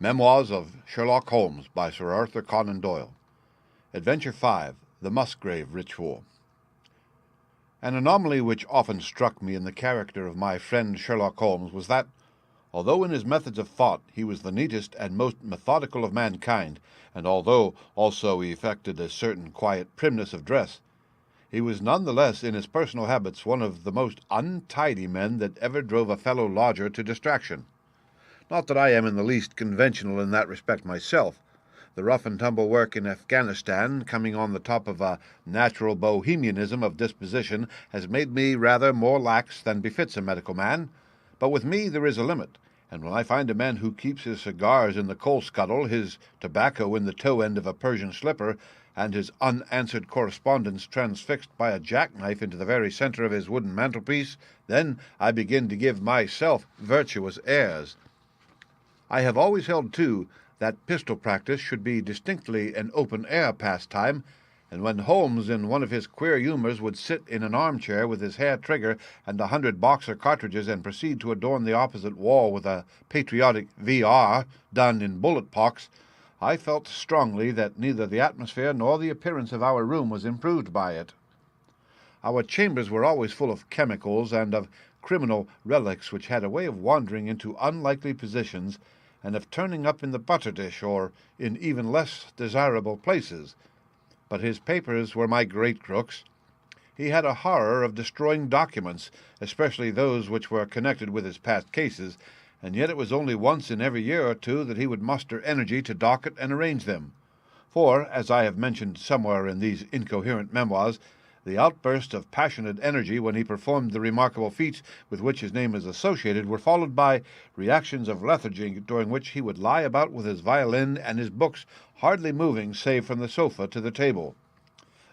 Memoirs of Sherlock Holmes by Sir Arthur Conan Doyle. Adventure 5. The Musgrave Ritual. An anomaly which often struck me in the character of my friend Sherlock Holmes was that, although in his methods of thought he was the neatest and most methodical of mankind, and although also he affected a certain quiet primness of dress, he was none the less in his personal habits one of the most untidy men that ever drove a fellow lodger to distraction. Not that I am in the least conventional in that respect myself. The rough-and-tumble work in Afghanistan, coming on the top of a natural bohemianism of disposition, has made me rather more lax than befits a medical man. But with me there is a limit, and when I find a man who keeps his cigars in the coal-scuttle, his tobacco in the toe-end of a Persian slipper, and his unanswered correspondence transfixed by a jackknife into the very centre of his wooden mantelpiece, then I begin to give myself virtuous airs. I have always held, too, that pistol practice should be distinctly an open-air pastime, and when Holmes, in one of his queer humours, would sit in an armchair with his hair trigger and 100 Boxer cartridges and proceed to adorn the opposite wall with a patriotic V.R. done in bullet pocks, I felt strongly that neither the atmosphere nor the appearance of our room was improved by it. Our chambers were always full of chemicals and of criminal relics which had a way of wandering into unlikely positions and of turning up in the butter dish or in even less desirable places. But his papers were my great crooks. He had a horror of destroying documents, especially those which were connected with his past cases, and yet it was only once in every year or two that he would muster energy to docket and arrange them. For, as I have mentioned somewhere in these incoherent memoirs, the outbursts of passionate energy when he performed the remarkable feats with which his name is associated were followed by reactions of lethargy during which he would lie about with his violin and his books hardly moving save from the sofa to the table.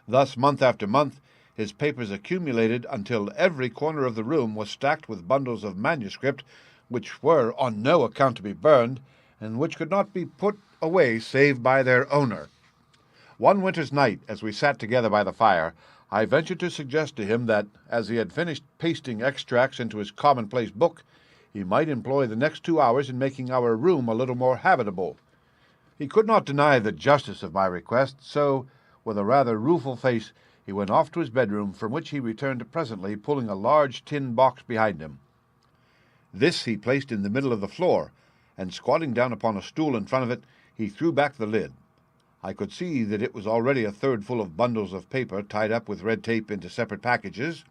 Thus, month after month, his papers accumulated until every corner of the room was stacked with bundles of manuscript which were on no account to be burned, and which could not be put away save by their owner. One winter's night, as we sat together by the fire, I ventured to suggest to him that, as he had finished pasting extracts into his commonplace book, he might employ the next 2 hours in making our room a little more habitable. He could not deny the justice of my request, so, with a rather rueful face, he went off to his bedroom, from which he returned presently, pulling a large tin box behind him. This he placed in the middle of the floor, and squatting down upon a stool in front of it, he threw back the lid. I could see that it was already a third full of bundles of paper tied up with red tape into separate packages.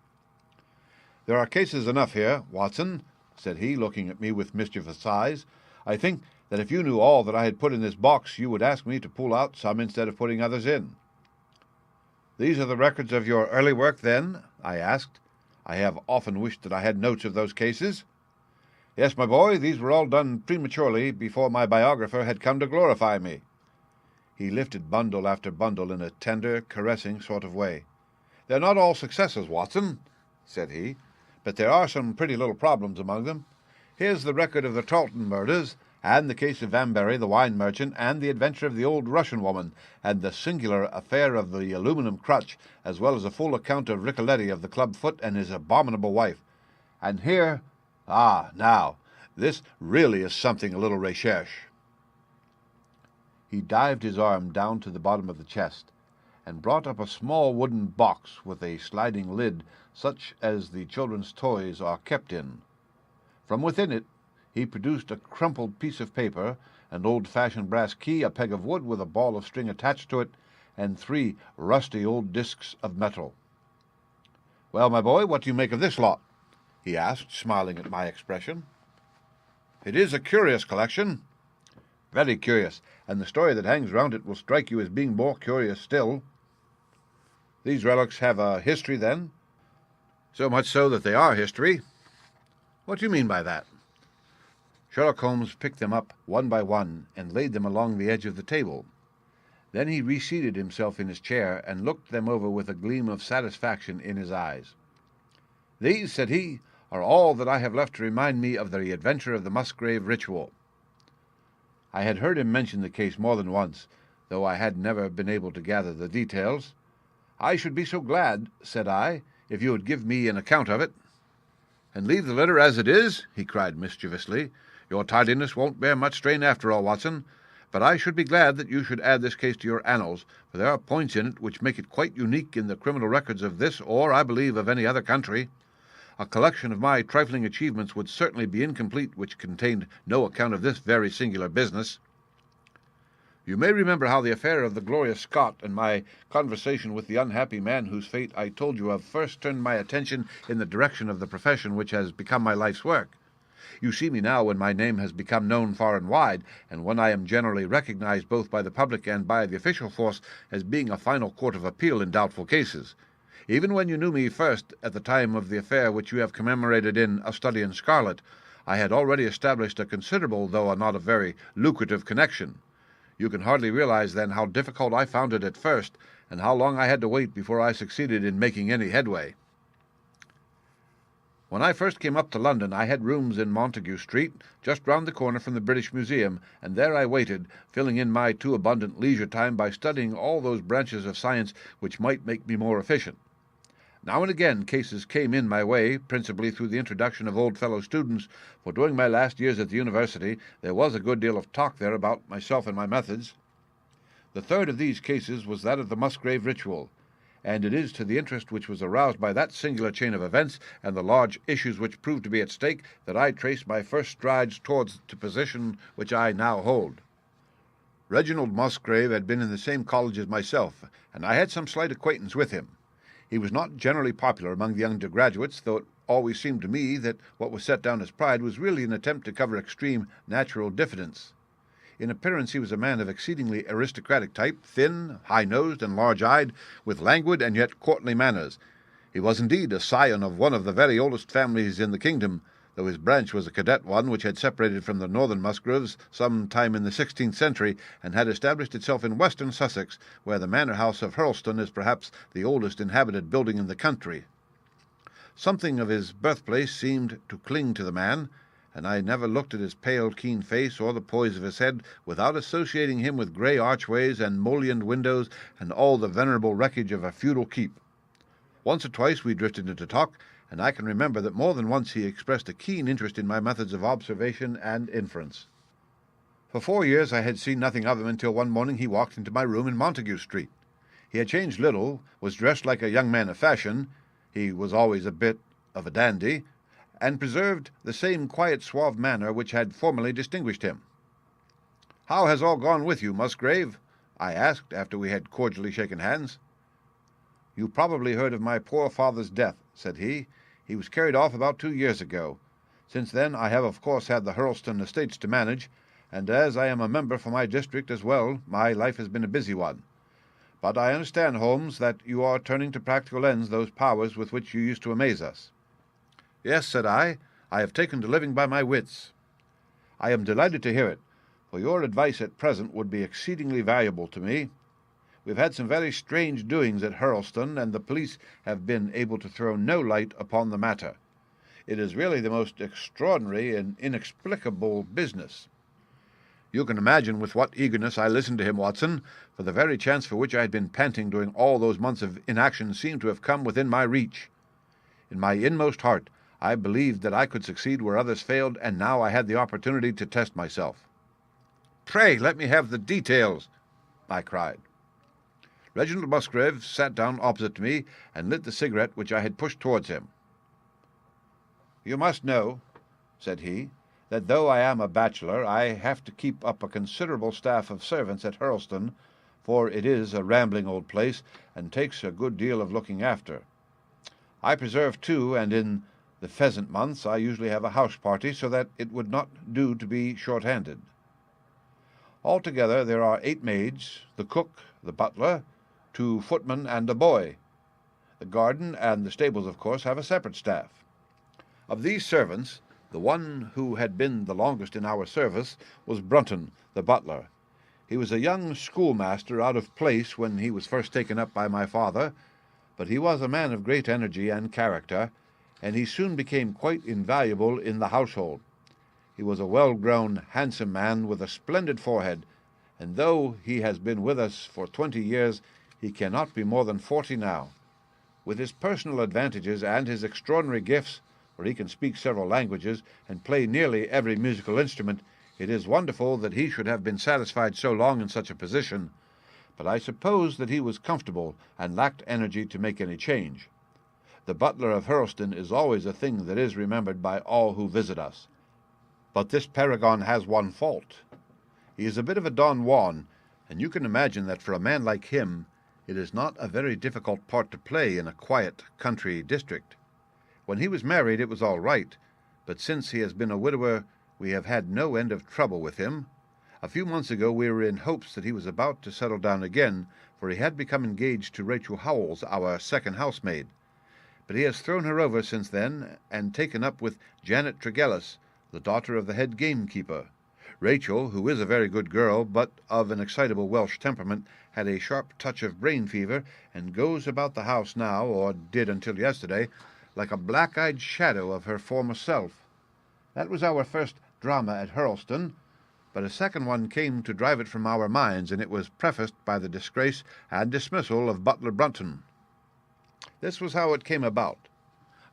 "There are cases enough here, Watson," said he, looking at me with mischievous eyes. "I think that if you knew all that I had put in this box, you would ask me to pull out some instead of putting others in." "These are the records of your early work, then?" I asked. I have often wished that I had notes of those cases. "Yes, my boy, these were all done prematurely before my biographer had come to glorify me." He lifted bundle after bundle in a tender, caressing sort of way. "They're not all successes, Watson," said he, "but there are some pretty little problems among them. Here's the record of the Tarleton murders, and the case of Vanbury, the wine merchant, and the adventure of the old Russian woman, and the singular affair of the aluminum crutch, as well as a full account of Ricoletti of the club foot and his abominable wife. And here, now, this really is something a little recherche." He dived his arm down to the bottom of the chest, and brought up a small wooden box with a sliding lid, such as the children's toys are kept in. From within it he produced a crumpled piece of paper, an old-fashioned brass key, a peg of wood with a ball of string attached to it, and 3 rusty old discs of metal. "Well, my boy, what do you make of this lot?" he asked, smiling at my expression. "It is a curious collection." "Very curious, and the story that hangs round it will strike you as being more curious still." "These relics have a history, then?" "So much so that they are history." "What do you mean by that?" Sherlock Holmes picked them up one by one and laid them along the edge of the table. Then he reseated himself in his chair and looked them over with a gleam of satisfaction in his eyes. "These," said he, "are all that I have left to remind me of the adventure of the Musgrave ritual." I had heard him mention the case more than once, though I had never been able to gather the details. "I should be so glad," said I, "if you would give me an account of it." "And leave the letter as it is?" he cried mischievously. Your tardiness won't bear much strain after all, Watson, but I should be glad that you should add this case to your annals, for there are points in it which make it quite unique in the criminal records of this, or, I believe, of any other country. A collection of my trifling achievements would certainly be incomplete which contained no account of this very singular business. You may remember how the affair of the Gloria Scott and my conversation with the unhappy man whose fate I told you of first turned my attention in the direction of the profession which has become my life's work. You see me now when my name has become known far and wide, and when I am generally recognized both by the public and by the official force as being a final court of appeal in doubtful cases. Even when you knew me first at the time of the affair which you have commemorated in A Study in Scarlet, I had already established a considerable, though not a very lucrative, connection. You can hardly realize, then, how difficult I found it at first, and how long I had to wait before I succeeded in making any headway. When I first came up to London, I had rooms in Montague Street, just round the corner from the British Museum, and there I waited, filling in my too abundant leisure time by studying all those branches of science which might make me more efficient. Now and again cases came in my way, principally through the introduction of old fellow students, for during my last years at the university there was a good deal of talk there about myself and my methods. The third of these cases was that of the Musgrave ritual, and it is to the interest which was aroused by that singular chain of events and the large issues which proved to be at stake that I trace my first strides towards the position which I now hold. Reginald Musgrave had been in the same college as myself, and I had some slight acquaintance with him. He was not generally popular among the undergraduates, though it always seemed to me that what was set down as pride was really an attempt to cover extreme natural diffidence. In appearance he was a man of exceedingly aristocratic type, thin, high-nosed, and large-eyed, with languid and yet courtly manners. He was indeed a scion of one of the very oldest families in the kingdom, though his branch was a cadet one which had separated from the northern Musgraves some time in the 16th century, and had established itself in western Sussex, where the manor house of Hurlstone is perhaps the oldest inhabited building in the country. Something of his birthplace seemed to cling to the man, and I never looked at his pale, keen face or the poise of his head without associating him with grey archways and mullioned windows and all the venerable wreckage of a feudal keep. Once or twice we drifted into talk, and I can remember that more than once he expressed a keen interest in my methods of observation and inference. For 4 years I had seen nothing of him until one morning he walked into my room in Montague Street. He had changed little, was dressed like a young man of fashion, he was always a bit of a dandy, and preserved the same quiet, suave manner which had formerly distinguished him. "How has all gone with you, Musgrave?" I asked, after we had cordially shaken hands. "You probably heard of my poor father's death," said he. "He was carried off about 2 years ago. Since then I have of course had the Hurlstone estates to manage, and as I am a member for my district as well, my life has been a busy one. But I understand, Holmes, that you are turning to practical ends those powers with which you used to amaze us." "Yes," said I have taken to living by my wits." "I am delighted to hear it, for your advice at present would be exceedingly valuable to me. We've had some very strange doings at Hurlstone, and the police have been able to throw no light upon the matter. It is really the most extraordinary and inexplicable business." You can imagine with what eagerness I listened to him, Watson, for the very chance for which I had been panting during all those months of inaction seemed to have come within my reach. In my inmost heart I believed that I could succeed where others failed, and now I had the opportunity to test myself. "Pray let me have the details," I cried. Reginald Musgrave sat down opposite to me and lit the cigarette which I had pushed towards him. "You must know," said he, "that though I am a bachelor, I have to keep up a considerable staff of servants at Hurlstone, for it is a rambling old place, and takes a good deal of looking after. I preserve too, and in the pheasant months I usually have a house party, so that it would not do to be short-handed. Altogether there are 8 maids, the cook, the butler, 2 footmen, and a boy. The garden and the stables, of course, have a separate staff. Of these servants, the one who had been the longest in our service was Brunton, the butler. He was a young schoolmaster out of place when he was first taken up by my father, but he was a man of great energy and character, and he soon became quite invaluable in the household. He was a well-grown, handsome man with a splendid forehead, and though he has been with us for 20 years, he cannot be more than 40 now. With his personal advantages and his extraordinary gifts, for he can speak several languages and play nearly every musical instrument. It is wonderful that he should have been satisfied so long in such a position, but I suppose that he was comfortable and lacked energy to make any change. The butler of Hurlstone is always a thing that is remembered by all who visit us. But this paragon has one fault. He is a bit of a Don Juan, and you can imagine that for a man like him it is not a very difficult part to play in a quiet country district. When he was married it was all right, but since he has been a widower we have had no end of trouble with him. A few months ago we were in hopes that he was about to settle down again, for he had become engaged to Rachel Howells, our second housemaid. But he has thrown her over since then and taken up with Janet Tregellis, the daughter of the head gamekeeper. Rachel, who is a very good girl, but of an excitable Welsh temperament, had a sharp touch of brain fever, and goes about the house now, or did until yesterday, like a black-eyed shadow of her former self. That was our first drama at Hurlstone, but a second one came to drive it from our minds, and it was prefaced by the disgrace and dismissal of Butler Brunton. This was how it came about.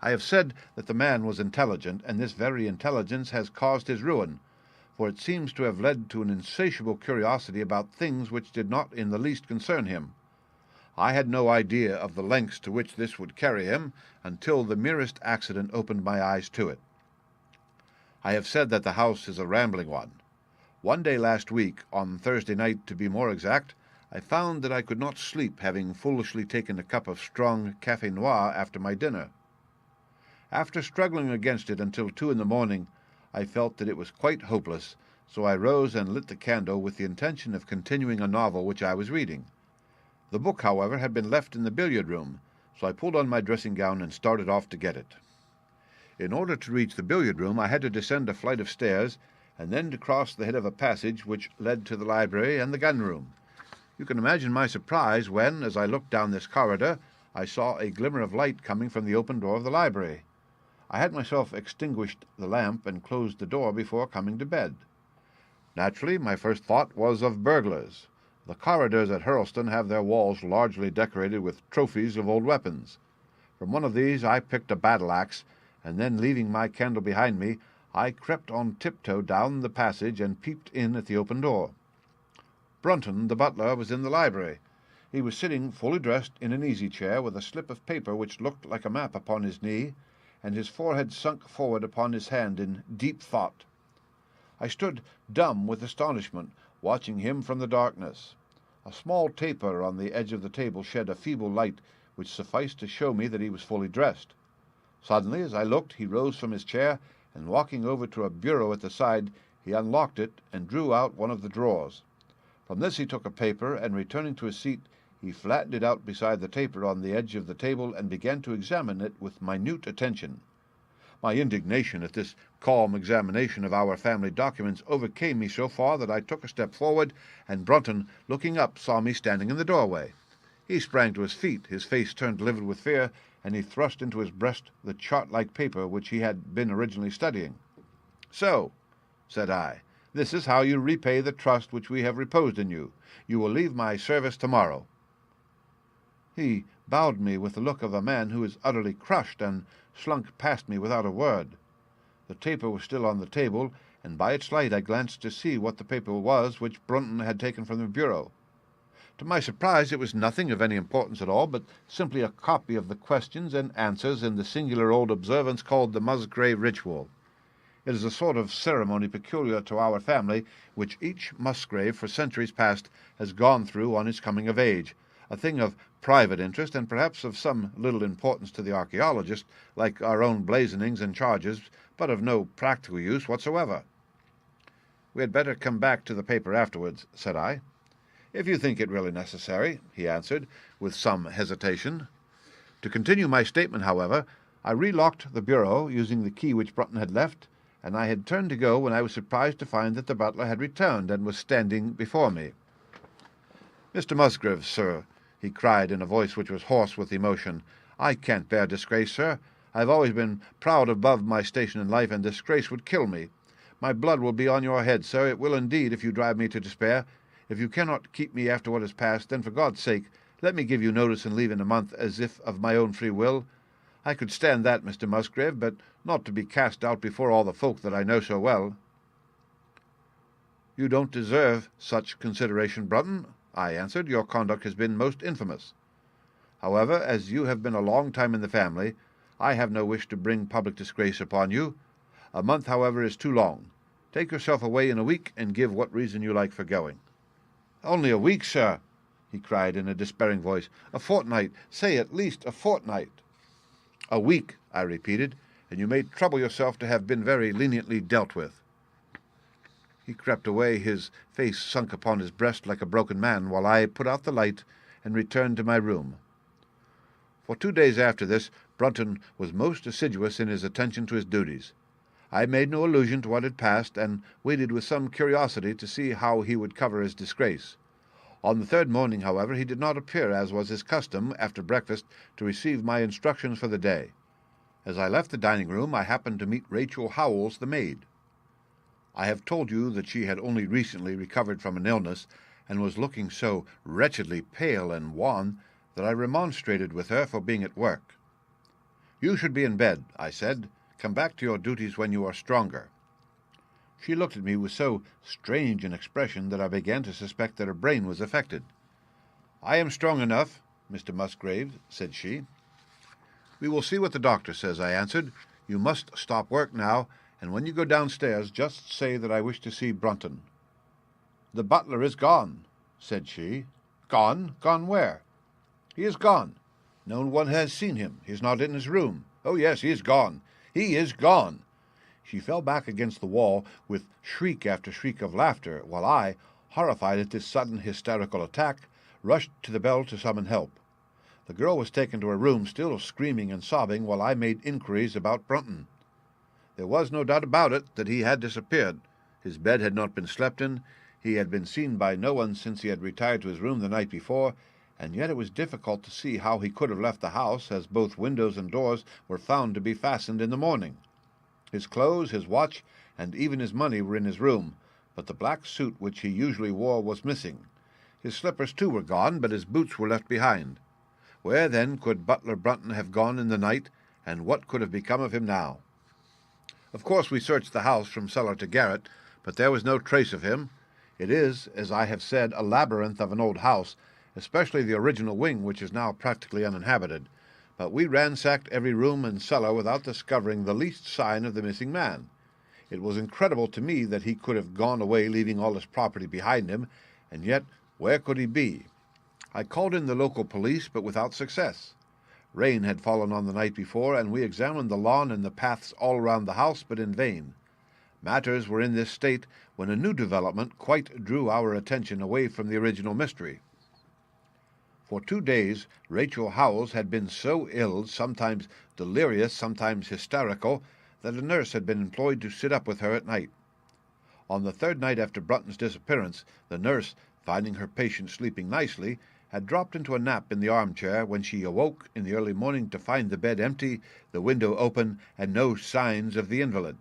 I have said that the man was intelligent, and this very intelligence has caused his ruin, for it seems to have led to an insatiable curiosity about things which did not in the least concern him. I had no idea of the lengths to which this would carry him until the merest accident opened my eyes to it. I have said that the house is a rambling one. One day last week, on Thursday night to be more exact, I found that I could not sleep, having foolishly taken a cup of strong café noir after my dinner. After struggling against it until 2 in the morning, I felt that it was quite hopeless, so I rose and lit the candle with the intention of continuing a novel which I was reading. The book, however, had been left in the billiard-room, so I pulled on my dressing-gown and started off to get it. In order to reach the billiard-room, I had to descend a flight of stairs, and then to cross the head of a passage which led to the library and the gun-room. You can imagine my surprise when, as I looked down this corridor, I saw a glimmer of light coming from the open door of the library. I had myself extinguished the lamp and closed the door before coming to bed. Naturally, my first thought was of burglars. The corridors at Hurlstone have their walls largely decorated with trophies of old weapons. From one of these I picked a battle-axe, and then, leaving my candle behind me, I crept on tiptoe down the passage and peeped in at the open door. Brunton, the butler, was in the library. He was sitting fully dressed in an easy-chair, with a slip of paper which looked like a map upon his knee, and his forehead sunk forward upon his hand in deep thought. I stood dumb with astonishment, watching him from the darkness. A small taper on the edge of the table shed a feeble light which sufficed to show me that he was fully dressed. Suddenly, as I looked, he rose from his chair, and walking over to a bureau at the side, he unlocked it and drew out one of the drawers. From this he took a paper, and returning to his seat, he flattened it out beside the taper on the edge of the table and began to examine it with minute attention. My indignation at this calm examination of our family documents overcame me so far that I took a step forward, and Brunton, looking up, saw me standing in the doorway. He sprang to his feet, his face turned livid with fear, and he thrust into his breast the chart-like paper which he had been originally studying. "So," said I, "this is how you repay the trust which we have reposed in you. You will leave my service tomorrow." He bowed me with the look of a man who is utterly crushed, and slunk past me without a word. The taper was still on the table, and by its light I glanced to see what the paper was which Brunton had taken from the bureau. To my surprise, it was nothing of any importance at all, but simply a copy of the questions and answers in the singular old observance called the Musgrave ritual. It is a sort of ceremony peculiar to our family, which each Musgrave for centuries past has gone through on his coming of age, a thing of private interest and perhaps of some little importance to the archaeologist, like our own blazonings and charges, but of no practical use whatsoever. "We had better come back to the paper afterwards," said I. "If you think it really necessary," he answered, with some hesitation. To continue my statement, however, I relocked the bureau, using the key which Brunton had left, and I had turned to go when I was surprised to find that the butler had returned and was standing before me. "Mr. Musgrave, sir," he cried in a voice which was hoarse with emotion, "I can't bear disgrace, sir. I have always been proud above my station in life, and disgrace would kill me. My blood will be on your head, sir, it will indeed, if you drive me to despair. If you cannot keep me after what has passed, then for God's sake let me give you notice and leave in a month, as if of my own free will. "I could stand that, Mr. Musgrave, but not to be cast out before all the folk that I know so well." "You don't deserve such consideration, Brunton," I answered. "Your conduct has been most infamous. However, as you have been a long time in the family, I have no wish to bring public disgrace upon you. A month, however, is too long. Take yourself away in a week, and give what reason you like for going." "Only a week, sir," he cried in a despairing voice. "A fortnight. Say at least a fortnight." "A week," I repeated, "and you may trouble yourself to have been very leniently dealt with." He crept away, his face sunk upon his breast like a broken man, while I put out the light and returned to my room. For 2 days after this, Brunton was most assiduous in his attention to his duties. I made no allusion to what had passed, and waited with some curiosity to see how he would cover his disgrace. On the third morning, however, he did not appear, as was his custom, after breakfast, to receive my instructions for the day. As I left the dining-room, I happened to meet Rachel Howells, the maid. I have told you that she had only recently recovered from an illness, and was looking so wretchedly pale and wan that I remonstrated with her for being at work. "You should be in bed," I said. "Come back to your duties when you are stronger." She looked at me with so strange an expression that I began to suspect that her brain was affected. "I am strong enough, Mr. Musgrave," said she. "We will see what the doctor says," I answered. "You must stop work now, and when you go downstairs, just say that I wish to see Brunton." "The butler is gone," said she. "Gone? Gone where?" "He is gone. No one has seen him. He is not in his room. Oh, yes, he is gone. He is gone." She fell back against the wall with shriek after shriek of laughter, while I, horrified at this sudden hysterical attack, rushed to the bell to summon help. The girl was taken to her room, still screaming and sobbing, while I made inquiries about Brunton. There was no doubt about it that he had disappeared. His bed had not been slept in, he had been seen by no one since he had retired to his room the night before, and yet it was difficult to see how he could have left the house, as both windows and doors were found to be fastened in the morning. His clothes, his watch, and even his money were in his room, but the black suit which he usually wore was missing. His slippers, too, were gone, but his boots were left behind. Where, then, could Butler Brunton have gone in the night, and what could have become of him now? Of course we searched the house from cellar to garret, but there was no trace of him. It is, as I have said, a labyrinth of an old house, especially the original wing, which is now practically uninhabited. But we ransacked every room and cellar without discovering the least sign of the missing man. It was incredible to me that he could have gone away leaving all his property behind him, and yet where could he be? I called in the local police, but without success. Rain had fallen on the night before, and we examined the lawn and the paths all around the house, but in vain. Matters were in this state when a new development quite drew our attention away from the original mystery. For 2 days Rachel Howells had been so ill, sometimes delirious, sometimes hysterical, that a nurse had been employed to sit up with her at night. On the third night after Brunton's disappearance, the nurse, finding her patient sleeping nicely, had dropped into a nap in the armchair when she awoke in the early morning to find the bed empty, the window open, and no signs of the invalid.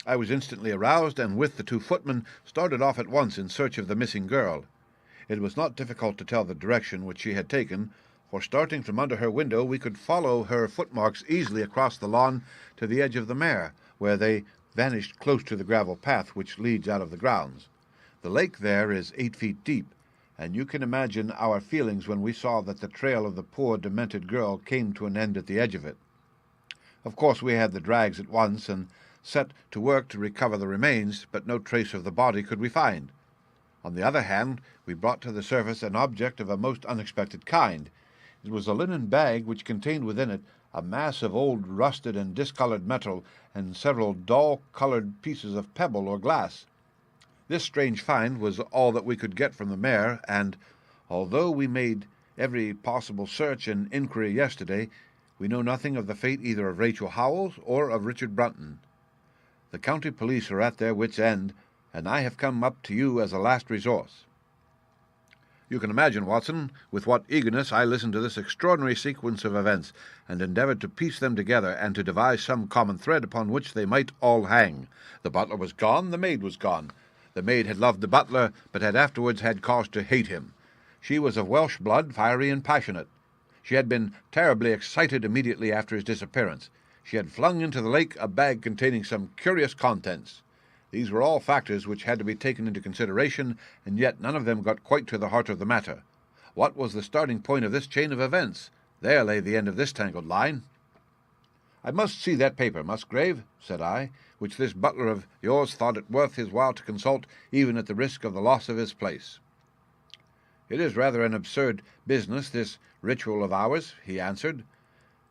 I was instantly aroused, and with the 2 footmen started off at once in search of the missing girl. It was not difficult to tell the direction which she had taken, for starting from under her window we could follow her footmarks easily across the lawn to the edge of the mare, where they vanished close to the gravel path which leads out of the grounds. The lake there is 8 feet deep, and you can imagine our feelings when we saw that the trail of the poor demented girl came to an end at the edge of it. Of course we had the drags at once, and set to work to recover the remains, but no trace of the body could we find. On the other hand, we brought to the surface an object of a most unexpected kind. It was a linen bag which contained within it a mass of old rusted and discolored metal, and several dull-colored pieces of pebble or glass. This strange find was all that we could get from the mare, and, although we made every possible search and inquiry yesterday, we know nothing of the fate either of Rachel Howells or of Richard Brunton. The county police are at their wits' end, and I have come up to you as a last resource. You can imagine, Watson, with what eagerness I listened to this extraordinary sequence of events, and endeavored to piece them together, and to devise some common thread upon which they might all hang. The butler was gone, the maid was gone. The maid had loved the butler, but had afterwards had cause to hate him. She was of Welsh blood, fiery and passionate. She had been terribly excited immediately after his disappearance. She had flung into the lake a bag containing some curious contents. These were all factors which had to be taken into consideration, and yet none of them got quite to the heart of the matter. What was the starting point of this chain of events? There lay the end of this tangled line. "I must see that paper, Musgrave," said I, "which this butler of yours thought it worth his while to consult, even at the risk of the loss of his place." "It is rather an absurd business, this ritual of ours," he answered,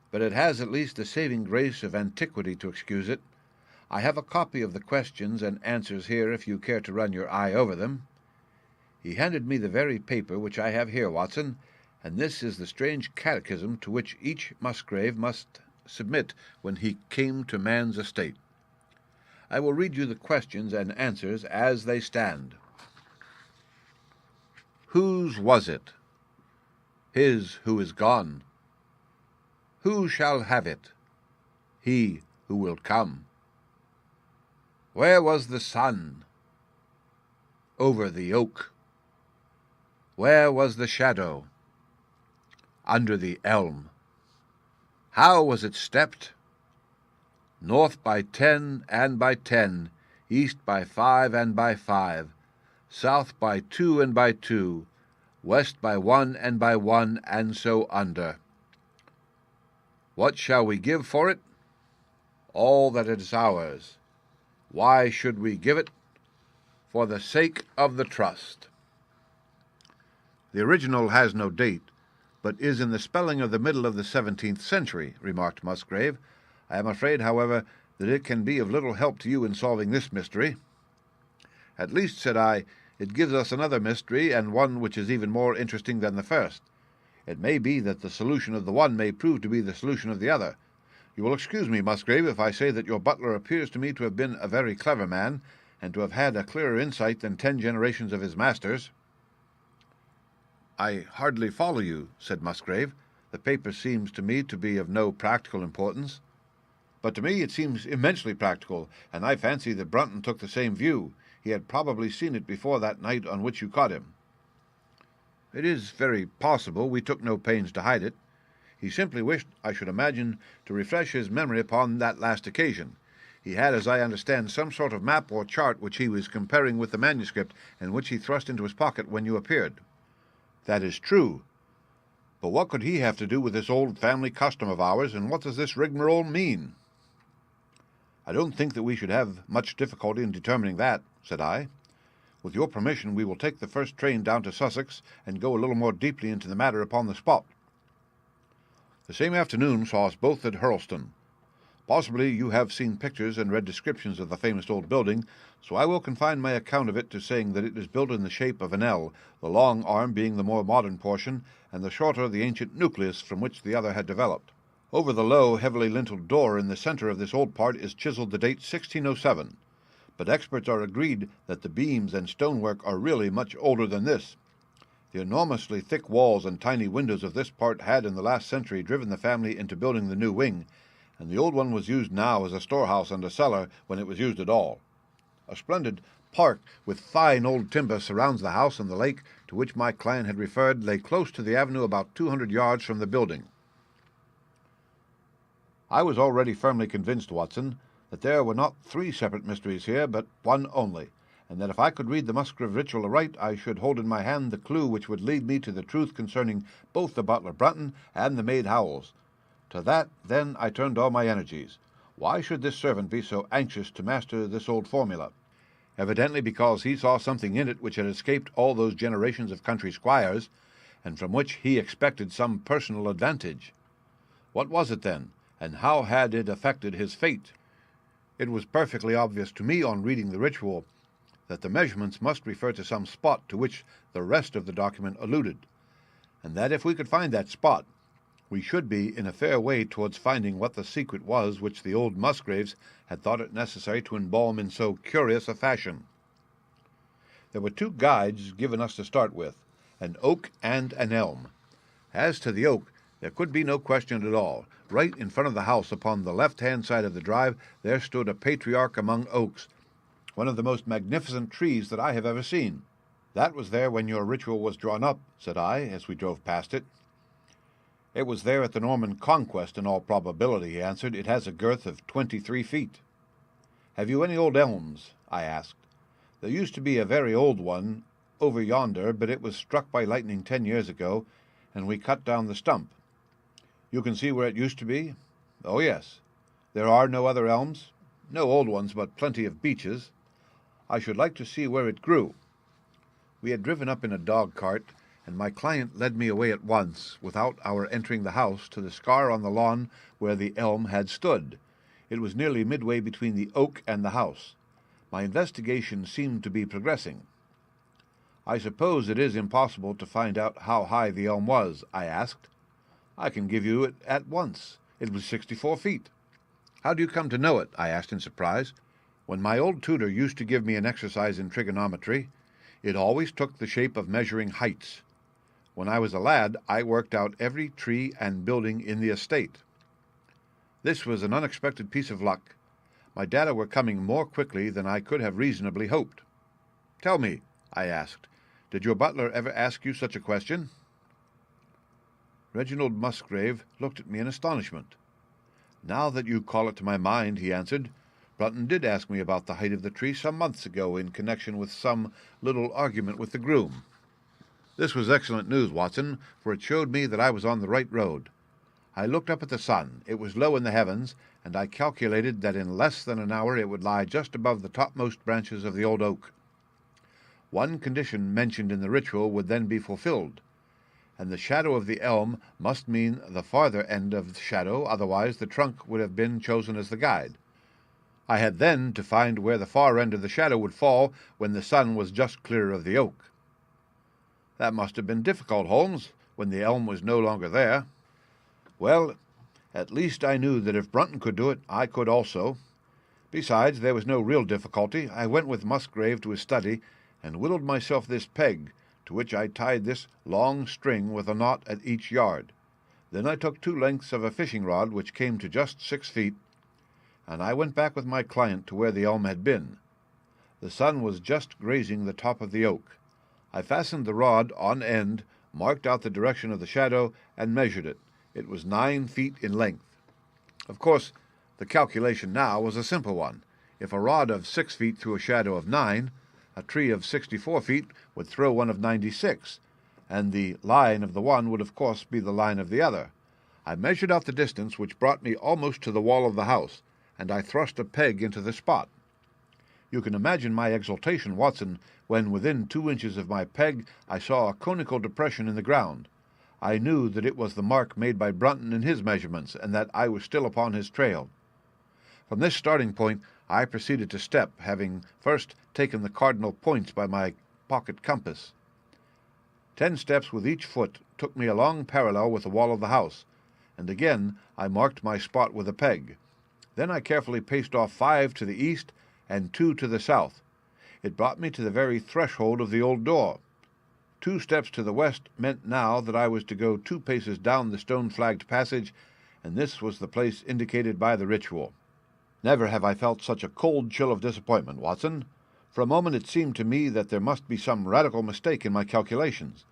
"but it has at least the saving grace of antiquity to excuse it. I have a copy of the questions and answers here if you care to run your eye over them." He handed me the very paper which I have here, Watson, and this is the strange catechism to which each Musgrave must submit when he came to man's estate. I will read you the questions and answers as they stand. Whose was it? His who is gone. Who shall have it? He who will come. Where was the sun? Over the oak. Where was the shadow? Under the elm. How was it stepped? North by 10 and by 10, east by 5 and by 5, south by 2 and by 2, west by 1 and by 1, and so under. What shall we give for it? All that is ours. Why should we give it? For the sake of the trust. The original has no date, but is in the spelling of the middle of the 17th century, remarked Musgrave. I am afraid, however, that it can be of little help to you in solving this mystery. At least, said I, it gives us another mystery, and one which is even more interesting than the first. It may be that the solution of the one may prove to be the solution of the other. You will excuse me, Musgrave, if I say that your butler appears to me to have been a very clever man, and to have had a clearer insight than 10 generations of his masters. I hardly follow you, said Musgrave. The paper seems to me to be of no practical importance. But to me it seems immensely practical, and I fancy that Brunton took the same view. He had probably seen it before that night on which you caught him. It is very possible. We took no pains to hide it. He simply wished, I should imagine, to refresh his memory upon that last occasion. He had, as I understand, some sort of map or chart which he was comparing with the manuscript, and which he thrust into his pocket when you appeared. That is true. But what could he have to do with this old family custom of ours, and what does this rigmarole mean? I don't think that we should have much difficulty in determining that, said I. With your permission, we will take the first train down to Sussex, and go a little more deeply into the matter upon the spot. The same afternoon saw us both at Hurlstone. Possibly you have seen pictures and read descriptions of the famous old building, so I will confine my account of it to saying that it is built in the shape of an L, the long arm being the more modern portion, and the shorter the ancient nucleus from which the other had developed. Over the low, heavily linteled door in the center of this old part is chiseled the date 1607, but experts are agreed that the beams and stonework are really much older than this. The enormously thick walls and tiny windows of this part had in the last century driven the family into building the new wing, and the old one was used now as a storehouse and a cellar when it was used at all. A splendid park with fine old timber surrounds the house, and the lake to which my client had referred lay close to the avenue about 200 yards from the building. I was already firmly convinced, Watson, that there were not 3 separate mysteries here, but one only, and that if I could read the Musgrave ritual aright, I should hold in my hand the clue which would lead me to the truth concerning both the butler Brunton and the maid Howells. To that, then, I turned all my energies. Why should this servant be so anxious to master this old formula? Evidently because he saw something in it which had escaped all those generations of country squires, and from which he expected some personal advantage. What was it, then, and how had it affected his fate? It was perfectly obvious to me on reading the ritual that the measurements must refer to some spot to which the rest of the document alluded, and that if we could find that spot, we should be in a fair way towards finding what the secret was which the old Musgraves had thought it necessary to embalm in so curious a fashion. There were 2 guides given us to start with, an oak and an elm. As to the oak, there could be no question at all. Right in front of the house, upon the left-hand side of the drive, there stood a patriarch among oaks, one of the most magnificent trees that I have ever seen. That was there when your ritual was drawn up, said I, as we drove past it. "It was there at the Norman Conquest, in all probability," he answered. "It has a girth of 23 feet. "Have you any old elms?" I asked. "There used to be a very old one over yonder, but it was struck by lightning 10 years ago, and we cut down the stump." "You can see where it used to be?" "Oh, yes." "There are no other elms?" "No old ones, but plenty of beeches." "I should like to see where it grew." We had driven up in a dog-cart, and my client led me away at once, without our entering the house, to the scar on the lawn where the elm had stood. It was nearly midway between the oak and the house. My investigation seemed to be progressing. "I suppose it is impossible to find out how high the elm was?" I asked. "I can give you it at once. It was 64 feet. "How do you come to know it?" I asked in surprise. "When my old tutor used to give me an exercise in trigonometry, it always took the shape of measuring heights. When I was a lad, I worked out every tree and building in the estate." This was an unexpected piece of luck. My data were coming more quickly than I could have reasonably hoped. "Tell me," I asked, "did your butler ever ask you such a question?" Reginald Musgrave looked at me in astonishment. "Now that you call it to my mind," he answered, "Brunton did ask me about the height of the tree some months ago in connection with some little argument with the groom." This was excellent news, Watson, for it showed me that I was on the right road. I looked up at the sun. It was low in the heavens, and I calculated that in less than an hour it would lie just above the topmost branches of the old oak. One condition mentioned in the ritual would then be fulfilled, and the shadow of the elm must mean the farther end of the shadow, otherwise the trunk would have been chosen as the guide. I had then to find where the far end of the shadow would fall when the sun was just clear of the oak. "That must have been difficult, Holmes, when the elm was no longer there." "Well, at least I knew that if Brunton could do it, I could also. Besides, there was no real difficulty. I went with Musgrave to his study and whittled myself this peg, to which I tied this long string with a knot at each yard. Then I took 2 lengths of a fishing rod, which came to just 6 feet, and I went back with my client to where the elm had been. The sun was just grazing the top of the oak. I fastened the rod on end, marked out the direction of the shadow, and measured it. It was 9 feet in length. Of course, the calculation now was a simple one. If a rod of 6 feet threw a shadow of 9, a tree of 64 feet would throw one of 96, and the line of the one would of course be the line of the other. I measured out the distance, which brought me almost to the wall of the house, and I thrust a peg into the spot. You can imagine my exultation, Watson, when within 2 inches of my peg I saw a conical depression in the ground. I knew that it was the mark made by Brunton in his measurements, and that I was still upon his trail. From this starting point I proceeded to step, having first taken the cardinal points by my pocket compass. 10 steps with each foot took me along parallel with the wall of the house, and again I marked my spot with a peg. Then I carefully paced off 5 to the east and 2 to the south. It brought me to the very threshold of the old door. 2 steps to the west meant now that I was to go 2 paces down the stone-flagged passage, and this was the place indicated by the ritual. Never have I felt such a cold chill of disappointment, Watson. For a moment it seemed to me that there must be some radical mistake in my calculations.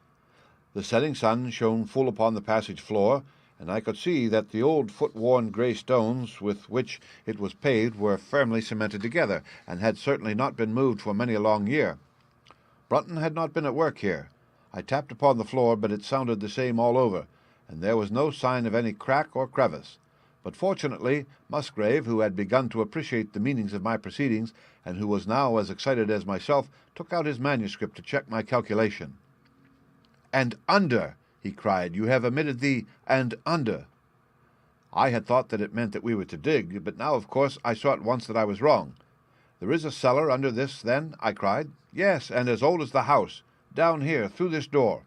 The setting sun shone full upon the passage floor, and I could see that the old foot-worn grey stones with which it was paved were firmly cemented together, and had certainly not been moved for many a long year. Brunton had not been at work here. I tapped upon the floor, but it sounded the same all over, and there was no sign of any crack or crevice. But fortunately, Musgrave, who had begun to appreciate the meanings of my proceedings, and who was now as excited as myself, took out his manuscript to check my calculation. "And under!" he cried. "You have omitted the 'and under.'" I had thought that it meant that we were to dig, but now, of course, I saw at once that I was wrong. "There is a cellar under this, then?" I cried. "Yes, and as old as the house. Down here, through this door."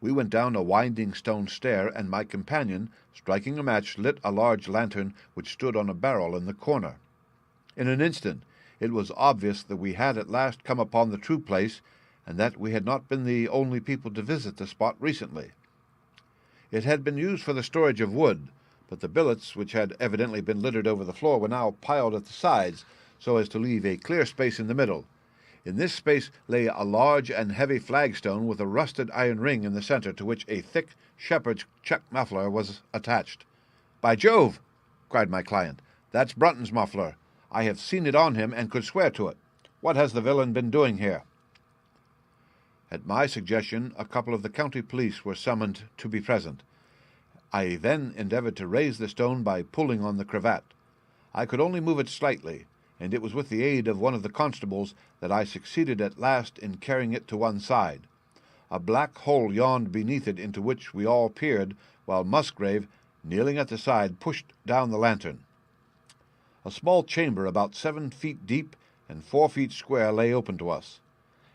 We went down a winding stone stair, and my companion, striking a match, lit a large lantern which stood on a barrel in the corner. In an instant it was obvious that we had at last come upon the true place, and that we had not been the only people to visit the spot recently. It had been used for the storage of wood, but the billets, which had evidently been littered over the floor, were now piled at the sides, so as to leave a clear space in the middle. In this space lay a large and heavy flagstone with a rusted iron ring in the center to which a thick shepherd's check muffler was attached. "By Jove!" cried my client. "That's Brunton's muffler. I have seen it on him and could swear to it. What has the villain been doing here?" At my suggestion, a couple of the county police were summoned to be present. I then endeavored to raise the stone by pulling on the cravat. I could only move it slightly, and it was with the aid of one of the constables that I succeeded at last in carrying it to one side. A black hole yawned beneath it, into which we all peered, while Musgrave, kneeling at the side, pushed down the lantern. A small chamber about 7 feet deep and 4 feet square lay open to us.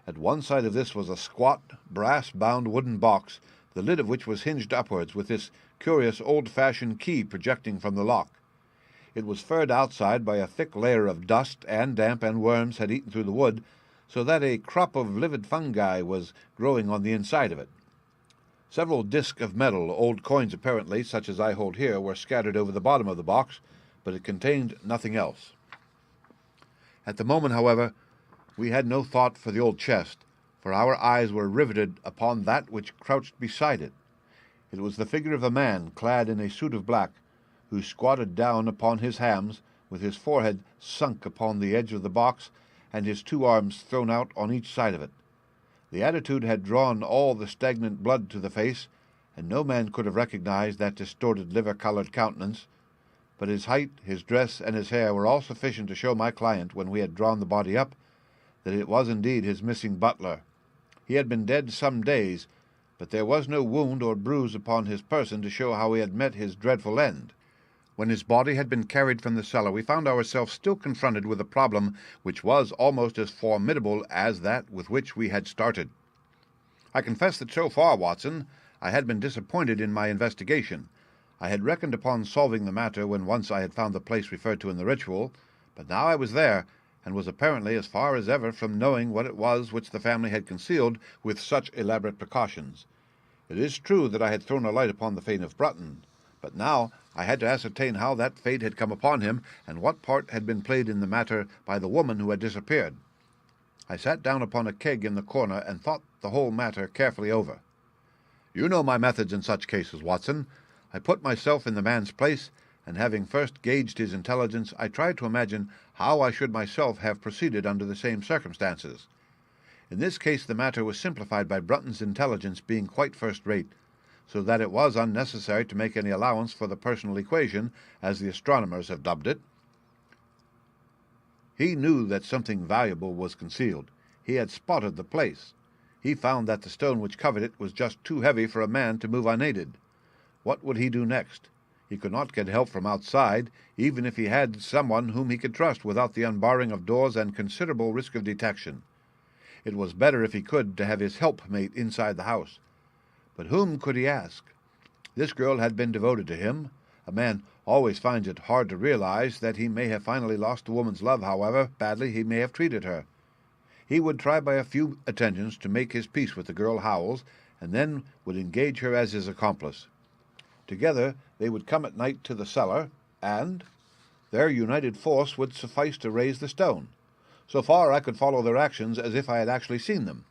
At one side of this was a squat, brass-bound wooden box, the lid of which was hinged upwards, with this curious old-fashioned key projecting from the lock. It was furred outside by a thick layer of dust, and damp and worms had eaten through the wood, so that a crop of livid fungi was growing on the inside of it. Several discs of metal, old coins apparently, such as I hold here, were scattered over the bottom of the box, but it contained nothing else. At the moment, however, we had no thought for the old chest, for our eyes were riveted upon that which crouched beside it. It was the figure of a man clad in a suit of black, who squatted down upon his hams, with his forehead sunk upon the edge of the box, and his 2 arms thrown out on each side of it. The attitude had drawn all the stagnant blood to the face, and no man could have recognized that distorted liver-colored countenance, but his height, his dress, and his hair were all sufficient to show my client, when we had drawn the body up, that it was indeed his missing butler. He had been dead some days, but there was no wound or bruise upon his person to show how he had met his dreadful end. When his body had been carried from the cellar, we found ourselves still confronted with a problem which was almost as formidable as that with which we had started. I confess that so far, Watson, I had been disappointed in my investigation. I had reckoned upon solving the matter when once I had found the place referred to in the ritual, but now I was there, and was apparently as far as ever from knowing what it was which the family had concealed with such elaborate precautions. It is true that I had thrown a light upon the fate of Brunton, but now I had to ascertain how that fate had come upon him, and what part had been played in the matter by the woman who had disappeared. I sat down upon a keg in the corner and thought the whole matter carefully over. You know my methods in such cases, Watson. I put myself in the man's place, and having first gauged his intelligence, I tried to imagine how I should myself have proceeded under the same circumstances. In this case the matter was simplified by Brunton's intelligence being quite first-rate, so that it was unnecessary to make any allowance for the personal equation, as the astronomers have dubbed it. He knew that something valuable was concealed. He had spotted the place. He found that the stone which covered it was just too heavy for a man to move unaided. What would he do next? He could not get help from outside, even if he had someone whom he could trust, without the unbarring of doors and considerable risk of detection. It was better, if he could, to have his helpmate inside the house. But whom could he ask? This girl had been devoted to him. A man always finds it hard to realize that he may have finally lost a woman's love, however badly he may have treated her. He would try by a few attentions to make his peace with the girl Howells, and then would engage her as his accomplice. Together they would come at night to the cellar, and their united force would suffice to raise the stone. So far I could follow their actions as if I had actually seen them.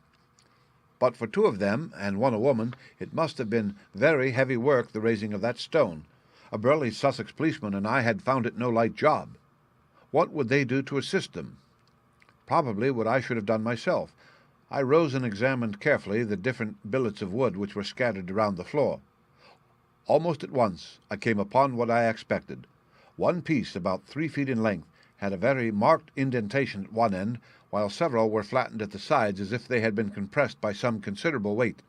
But for 2 of them, and 1 a woman, it must have been very heavy work, the raising of that stone. A burly Sussex policeman and I had found it no light job. What would they do to assist them? Probably what I should have done myself. I rose and examined carefully the different billets of wood which were scattered around the floor. Almost at once I came upon what I expected. One piece, about 3 feet in length, had a very marked indentation at one end, while several were flattened at the sides as if they had been compressed by some considerable weight.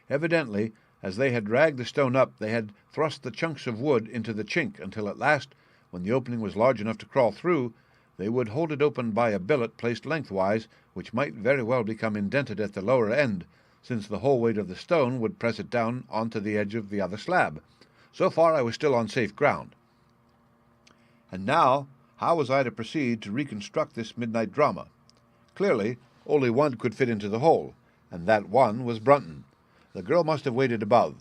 Evidently, as they had dragged the stone up, they had thrust the chunks of wood into the chink until at last, when the opening was large enough to crawl through, they would hold it open by a billet placed lengthwise, which might very well become indented at the lower end, since the whole weight of the stone would press it down onto the edge of the other slab. So far I was still on safe ground. And now, how was I to proceed to reconstruct this midnight drama? Clearly, only one could fit into the hole, and that one was Brunton. The girl must have waited above.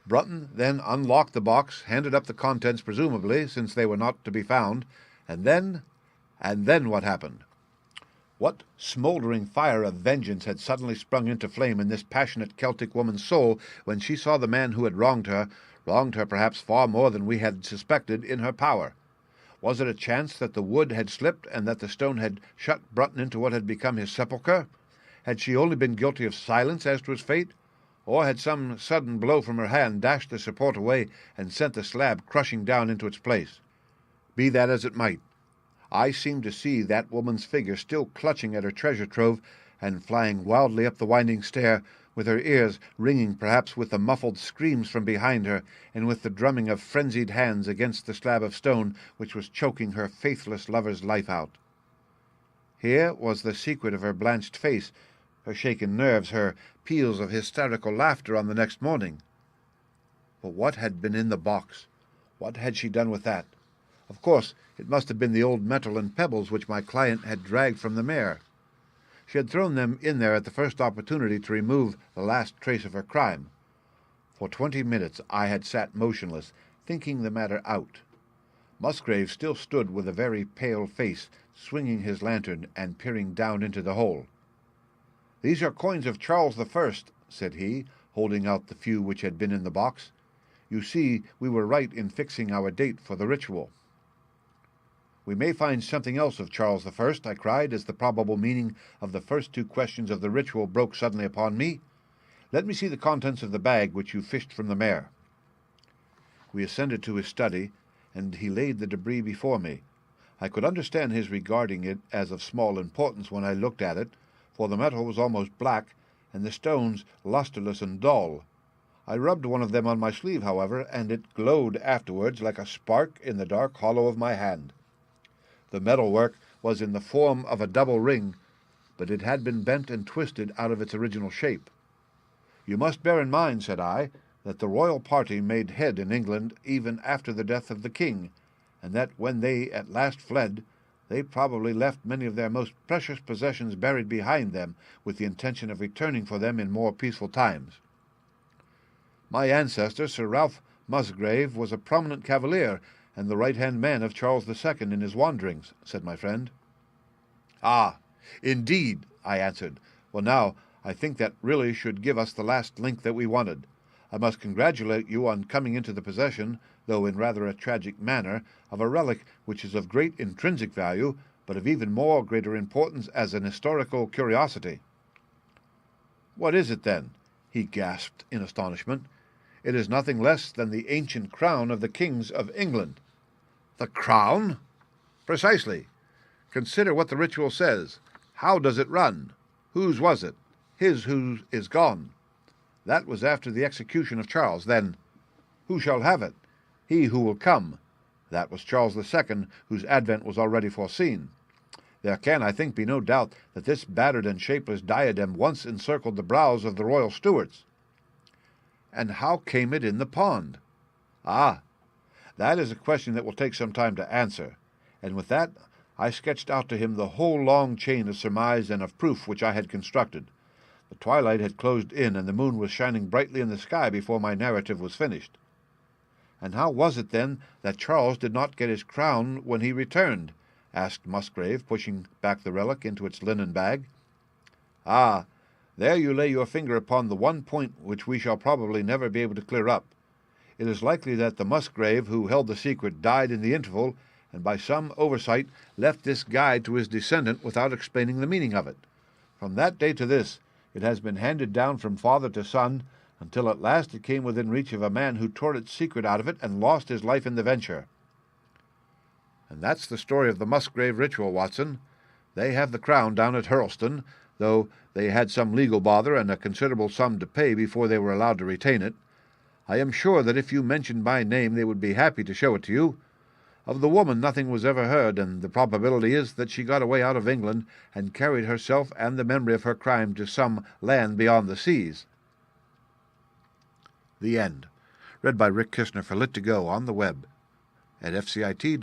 Brunton then unlocked the box, handed up the contents presumably, since they were not to be found, and then what happened? What smouldering fire of vengeance had suddenly sprung into flame in this passionate Celtic woman's soul when she saw the man who had wronged her perhaps far more than we had suspected, in her power? Was it a chance that the wood had slipped and that the stone had shut Brunton into what had become his sepulchre? Had she only been guilty of silence as to his fate? Or had some sudden blow from her hand dashed the support away and sent the slab crushing down into its place? Be that as it might, I seemed to see that woman's figure still clutching at her treasure trove and flying wildly up the winding stair, with her ears ringing perhaps with the muffled screams from behind her and with the drumming of frenzied hands against the slab of stone which was choking her faithless lover's life out. Here was the secret of her blanched face, her shaken nerves, her peals of hysterical laughter on the next morning. But what had been in the box? What had she done with that? Of course, it must have been the old metal and pebbles which my client had dragged from the mare. She had thrown them in there at the first opportunity to remove the last trace of her crime. For 20 minutes I had sat motionless, thinking the matter out. Musgrave still stood with a very pale face, swinging his lantern and peering down into the hole. "These are coins of Charles I," said he, holding out the few which had been in the box. "You see, we were right in fixing our date for the ritual." "We may find something else of Charles I," I cried, as the probable meaning of the first two questions of the ritual broke suddenly upon me. "Let me see the contents of the bag which you fished from the mare." We ascended to his study, and he laid the debris before me. I could understand his regarding it as of small importance when I looked at it, for the metal was almost black, and the stones lustreless and dull. I rubbed one of them on my sleeve, however, and it glowed afterwards like a spark in the dark hollow of my hand. The metalwork was in the form of a double ring, but it had been bent and twisted out of its original shape. "You must bear in mind," said I, "that the royal party made head in England even after the death of the king, and that when they at last fled, they probably left many of their most precious possessions buried behind them, with the intention of returning for them in more peaceful times. My ancestor, Sir Ralph Musgrave, was a prominent cavalier, and the right-hand man of Charles II in his wanderings," said my friend. "Ah, indeed," I answered. "Well, now, I think that really should give us the last link that we wanted. I must congratulate you on coming into the possession, though in rather a tragic manner, of a relic which is of great intrinsic value, but of even more greater importance as an historical curiosity." "What is it, then?" he gasped in astonishment. "It is nothing less than the ancient crown of the kings of England." "The crown?" "Precisely. Consider what the ritual says. How does it run? Whose was it? His who is gone. That was after the execution of Charles. Then, who shall have it? He who will come. That was Charles II, whose advent was already foreseen. There can, I think, be no doubt that this battered and shapeless diadem once encircled the brows of the royal stewards." "And how came it in the pond?" "Ah, that is a question that will take some time to answer." And with that I sketched out to him the whole long chain of surmise and of proof which I had constructed. The twilight had closed in, and the moon was shining brightly in the sky before my narrative was finished. "And how was it, then, that Charles did not get his crown when he returned?" asked Musgrave, pushing back the relic into its linen bag. "Ah, there you lay your finger upon the one point which we shall probably never be able to clear up. It is likely that the Musgrave who held the secret died in the interval, and by some oversight left this guide to his descendant without explaining the meaning of it. From that day to this, it has been handed down from father to son, until at last it came within reach of a man who tore its secret out of it and lost his life in the venture." "And that's the story of the Musgrave ritual, Watson. They have the crown down at Hurlstone, though they had some legal bother and a considerable sum to pay before they were allowed to retain it. I am sure that if you mentioned my name they would be happy to show it to you. Of the woman nothing was ever heard, and the probability is that she got away out of England and carried herself and the memory of her crime to some land beyond the seas." The End. Read by Rick Kistner for Lit2Go on the web at fcit.usf.edu.